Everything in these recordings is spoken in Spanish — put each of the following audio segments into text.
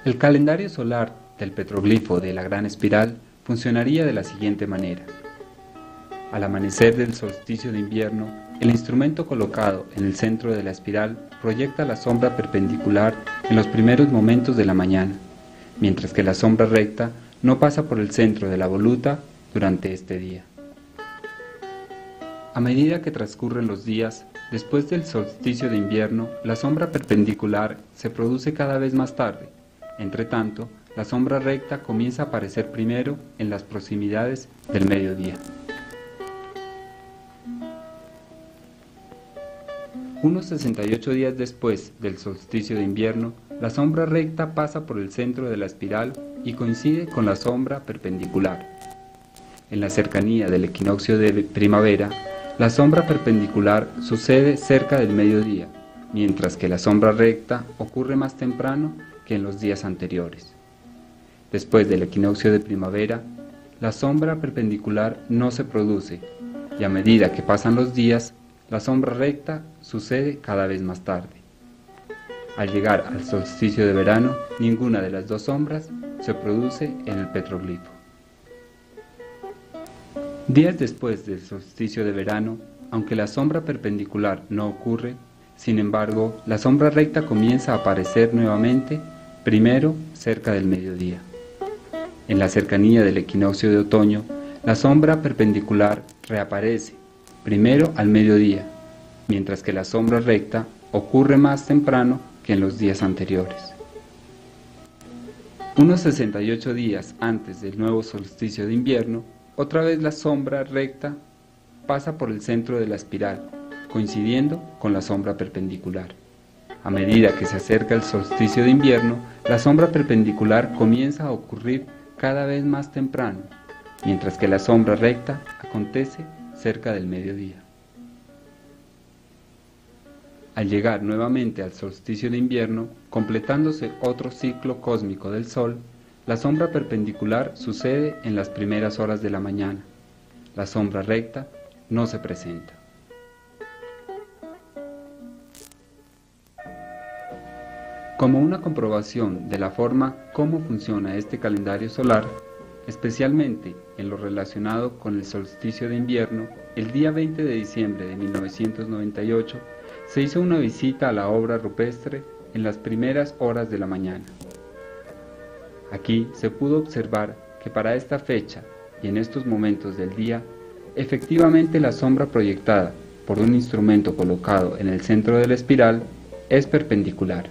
El calendario solar del petroglifo de la Gran Espiral funcionaría de la siguiente manera. Al amanecer del solsticio de invierno, el instrumento colocado en el centro de la espiral proyecta la sombra perpendicular en los primeros momentos de la mañana, mientras que la sombra recta no pasa por el centro de la voluta durante este día. A medida que transcurren los días, después del solsticio de invierno, la sombra perpendicular se produce cada vez más tarde. Entre tanto, la sombra recta comienza a aparecer primero en las proximidades del mediodía. Unos 68 días después del solsticio de invierno, la sombra recta pasa por el centro de la espiral y coincide con la sombra perpendicular. En la cercanía del equinoccio de primavera, la sombra perpendicular sucede cerca del mediodía, mientras que la sombra recta ocurre más temprano que en los días anteriores. Después del equinoccio de primavera, la sombra perpendicular no se produce, y a medida que pasan los días, la sombra recta sucede cada vez más tarde. Al llegar al solsticio de verano, ninguna de las dos sombras se produce en el petroglifo. Días después del solsticio de verano, aunque la sombra perpendicular no ocurre, sin embargo, la sombra recta comienza a aparecer nuevamente, primero cerca del mediodía. En la cercanía del equinoccio de otoño, la sombra perpendicular reaparece, primero al mediodía, mientras que la sombra recta ocurre más temprano que en los días anteriores. Unos 68 días antes del nuevo solsticio de invierno, otra vez la sombra recta pasa por el centro de la espiral, coincidiendo con la sombra perpendicular. A medida que se acerca el solsticio de invierno, la sombra perpendicular comienza a ocurrir cada vez más temprano, mientras que la sombra recta acontece cerca del mediodía. Al llegar nuevamente al solsticio de invierno, completándose otro ciclo cósmico del Sol, la sombra perpendicular sucede en las primeras horas de la mañana. La sombra recta no se presenta. Como una comprobación de la forma cómo funciona este calendario solar, especialmente en lo relacionado con el solsticio de invierno, el día 20 de diciembre de 1998 se hizo una visita a la obra rupestre en las primeras horas de la mañana. Aquí se pudo observar que para esta fecha y en estos momentos del día, efectivamente la sombra proyectada por un instrumento colocado en el centro de la espiral es perpendicular.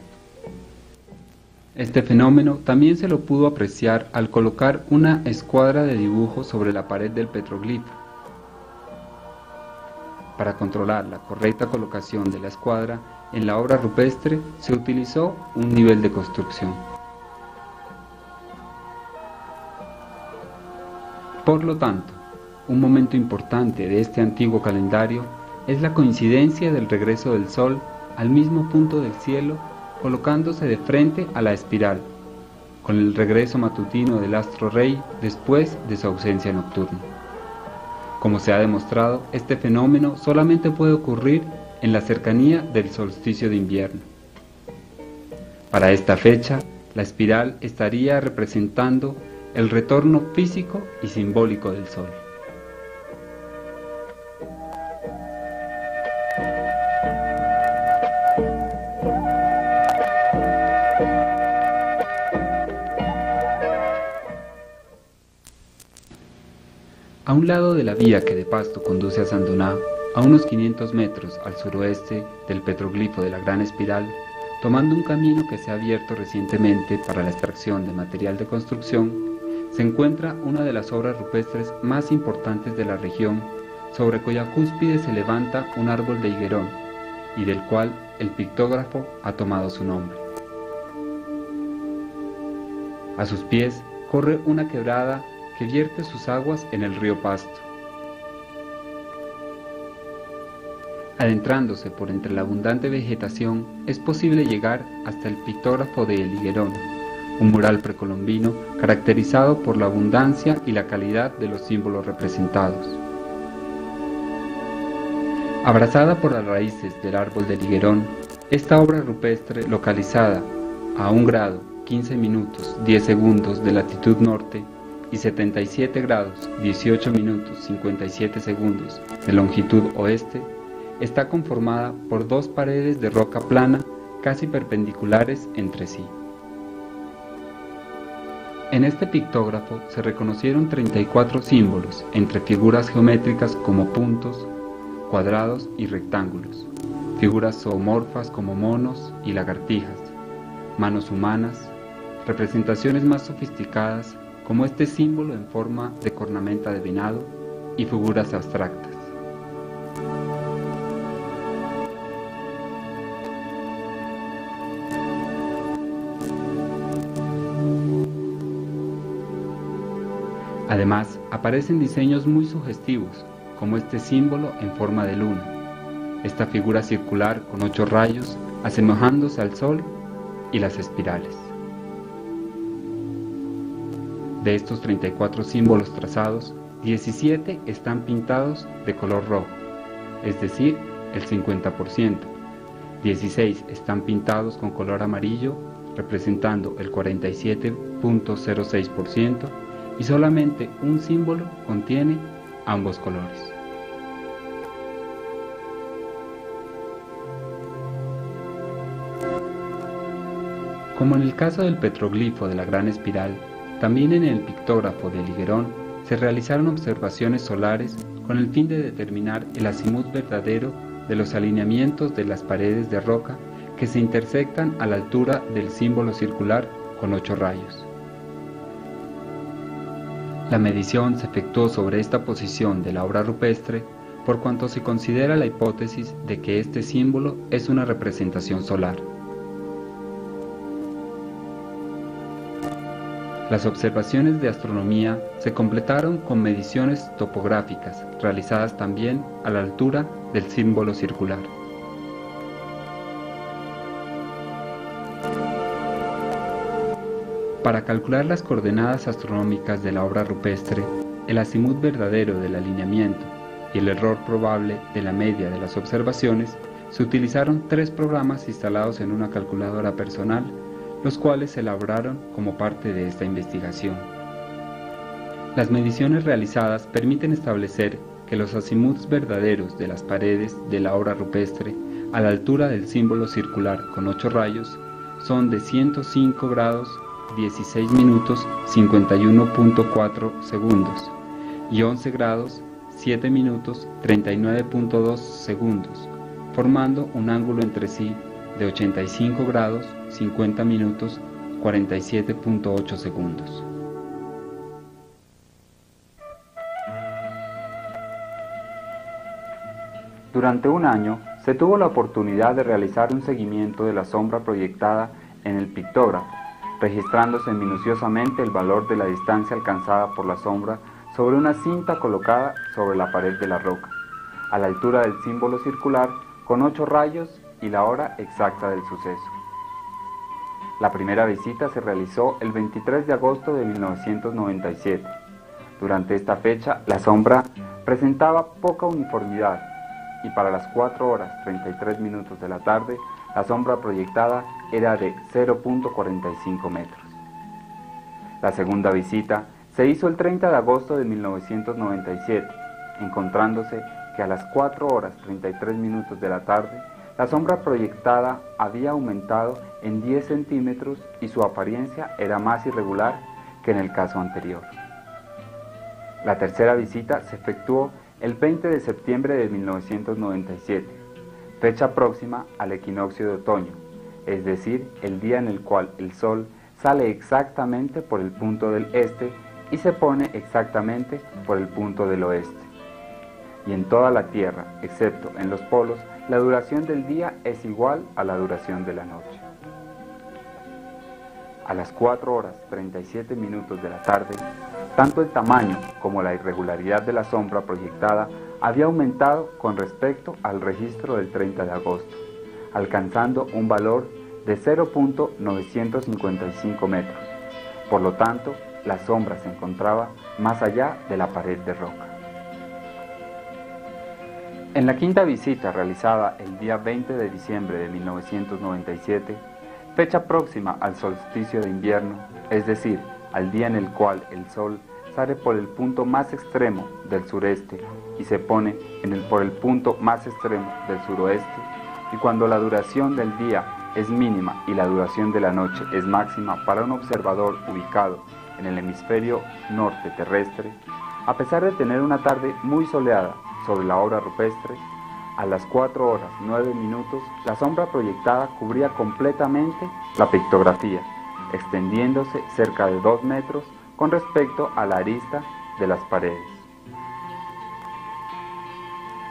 Este fenómeno también se lo pudo apreciar al colocar una escuadra de dibujo sobre la pared del petroglifo. Para controlar la correcta colocación de la escuadra en la obra rupestre se utilizó un nivel de construcción. Por lo tanto, un momento importante de este antiguo calendario es la coincidencia del regreso del Sol al mismo punto del cielo, colocándose de frente a la espiral, con el regreso matutino del astro rey después de su ausencia nocturna. Como se ha demostrado, este fenómeno solamente puede ocurrir en la cercanía del solsticio de invierno. Para esta fecha, la espiral estaría representando el retorno físico y simbólico del Sol. A un lado de la vía que de Pasto conduce a Sandoná, a unos 500 metros al suroeste del petroglifo de la Gran Espiral, tomando un camino que se ha abierto recientemente para la extracción de material de construcción, se encuentra una de las obras rupestres más importantes de la región, sobre cuya cúspide se levanta un árbol de higuerón, y del cual el pictógrafo ha tomado su nombre. A sus pies corre una quebrada que vierte sus aguas en el río Pasto. Adentrándose por entre la abundante vegetación, es posible llegar hasta el pictógrafo de El Higuerón, un mural precolombino caracterizado por la abundancia y la calidad de los símbolos representados. Abrazada por las raíces del árbol del higuerón, esta obra rupestre, localizada a un grado 15 minutos 10 segundos de latitud norte y 77 grados 18 minutos 57 segundos de longitud oeste, está conformada por dos paredes de roca plana casi perpendiculares entre sí. En este pictógrafo se reconocieron 34 símbolos entre figuras geométricas como puntos, cuadrados y rectángulos, figuras zoomorfas como monos y lagartijas, manos humanas, representaciones más sofisticadas como este símbolo en forma de cornamenta de venado y figuras abstractas. Además, aparecen diseños muy sugestivos, como este símbolo en forma de luna, esta figura circular con 8 rayos asemejándose al Sol y las espirales. De estos 34 símbolos trazados, 17 están pintados de color rojo, es decir, el 50%. 16 están pintados con color amarillo, representando el 47.06%, y solamente un símbolo contiene ambos colores. Como en el caso del petroglifo de la Gran Espiral, también en el pictógrafo de Liguerón se realizaron observaciones solares con el fin de determinar el azimut verdadero de los alineamientos de las paredes de roca que se intersectan a la altura del símbolo circular con 8 rayos. La medición se efectuó sobre esta posición de la obra rupestre por cuanto se considera la hipótesis de que este símbolo es una representación solar. Las observaciones de astronomía se completaron con mediciones topográficas realizadas también a la altura del símbolo circular. Para calcular las coordenadas astronómicas de la obra rupestre, el azimut verdadero del alineamiento y el error probable de la media de las observaciones, se utilizaron 3 programas instalados en una calculadora personal, los cuales se elaboraron como parte de esta investigación. Las mediciones realizadas permiten establecer que los azimuts verdaderos de las paredes de la obra rupestre a la altura del símbolo circular con 8 rayos son de 105 grados 16 minutos 51.4 segundos y 11 grados 7 minutos 39.2 segundos, formando un ángulo entre sí de 85 grados 50 minutos 47.8 segundos. Durante un año se tuvo la oportunidad de realizar un seguimiento de la sombra proyectada en el pictógrafo, registrándose minuciosamente el valor de la distancia alcanzada por la sombra sobre una cinta colocada sobre la pared de la roca, a la altura del símbolo circular con 8 rayos y la hora exacta del suceso. La primera visita se realizó el 23 de agosto de 1997. Durante esta fecha, la sombra presentaba poca uniformidad y para las 4 horas 33 minutos de la tarde, la sombra proyectada era de 0.45 metros. La segunda visita se hizo el 30 de agosto de 1997, encontrándose que a las 4 horas 33 minutos de la tarde, la sombra proyectada había aumentado en 10 centímetros y su apariencia era más irregular que en el caso anterior. La tercera visita se efectuó el 20 de septiembre de 1997, fecha próxima al equinoccio de otoño, es decir, el día en el cual el Sol sale exactamente por el punto del este y se pone exactamente por el punto del oeste. Y en toda la Tierra, excepto en los polos, la duración del día es igual a la duración de la noche. A las 4 horas 37 minutos de la tarde, tanto el tamaño como la irregularidad de la sombra proyectada había aumentado con respecto al registro del 30 de agosto, alcanzando un valor de 0.955 metros. Por lo tanto, la sombra se encontraba más allá de la pared de roca. En la quinta visita realizada el día 20 de diciembre de 1997, fecha próxima al solsticio de invierno, es decir, al día en el cual el Sol sale por el punto más extremo del sureste y se pone por el punto más extremo del suroeste, y cuando la duración del día es mínima y la duración de la noche es máxima para un observador ubicado en el hemisferio norte terrestre, a pesar de tener una tarde muy soleada sobre la obra rupestre, a las 4 horas 9 minutos, la sombra proyectada cubría completamente la pictografía, extendiéndose cerca de 2 metros con respecto a la arista de las paredes.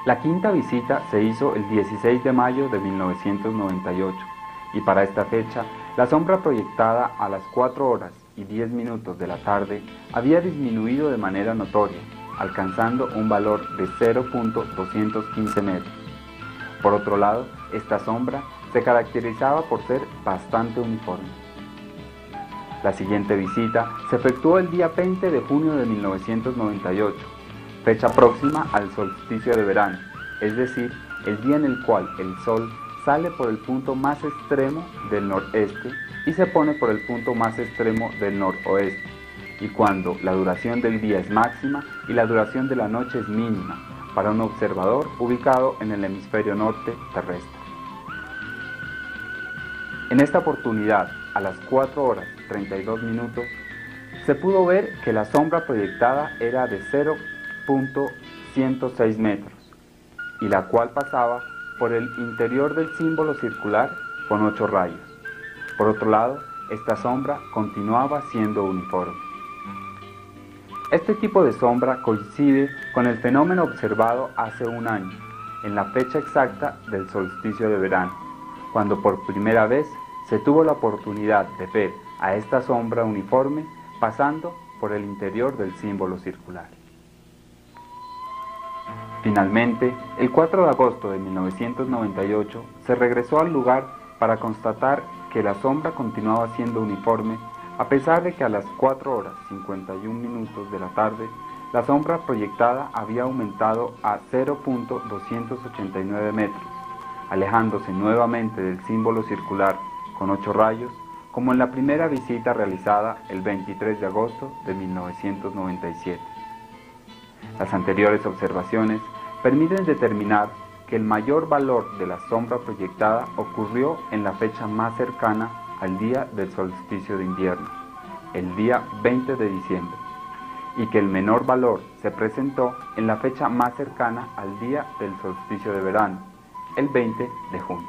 La quinta visita se hizo el 16 de mayo de 1998 y para esta fecha la sombra proyectada a las 4 horas y 10 minutos de la tarde había disminuido de manera notoria, alcanzando un valor de 0.215 metros. Por otro lado, esta sombra se caracterizaba por ser bastante uniforme. La siguiente visita se efectuó el día 20 de junio de 1998, fecha próxima al solsticio de verano, es decir, el día en el cual el Sol sale por el punto más extremo del noreste y se pone por el punto más extremo del noroeste, y cuando la duración del día es máxima y la duración de la noche es mínima, para un observador ubicado en el hemisferio norte terrestre. En esta oportunidad, a las 4 horas 32 minutos, se pudo ver que la sombra proyectada era de 0.106 metros, y la cual pasaba por el interior del símbolo circular con 8 rayos. Por otro lado, esta sombra continuaba siendo uniforme. Este tipo de sombra coincide con el fenómeno observado hace un año, en la fecha exacta del solsticio de verano, cuando por primera vez se tuvo la oportunidad de ver a esta sombra uniforme pasando por el interior del símbolo circular. Finalmente, el 4 de agosto de 1998 se regresó al lugar para constatar que la sombra continuaba siendo uniforme, a pesar de que a las 4 horas 51 minutos de la tarde la sombra proyectada había aumentado a 0.289 metros, alejándose nuevamente del símbolo circular con 8 rayos, como en la primera visita realizada el 23 de agosto de 1997. Las anteriores observaciones permiten determinar que el mayor valor de la sombra proyectada ocurrió en la fecha más cercana al día del solsticio de invierno, el día 20 de diciembre, y que el menor valor se presentó en la fecha más cercana al día del solsticio de verano, el 20 de junio.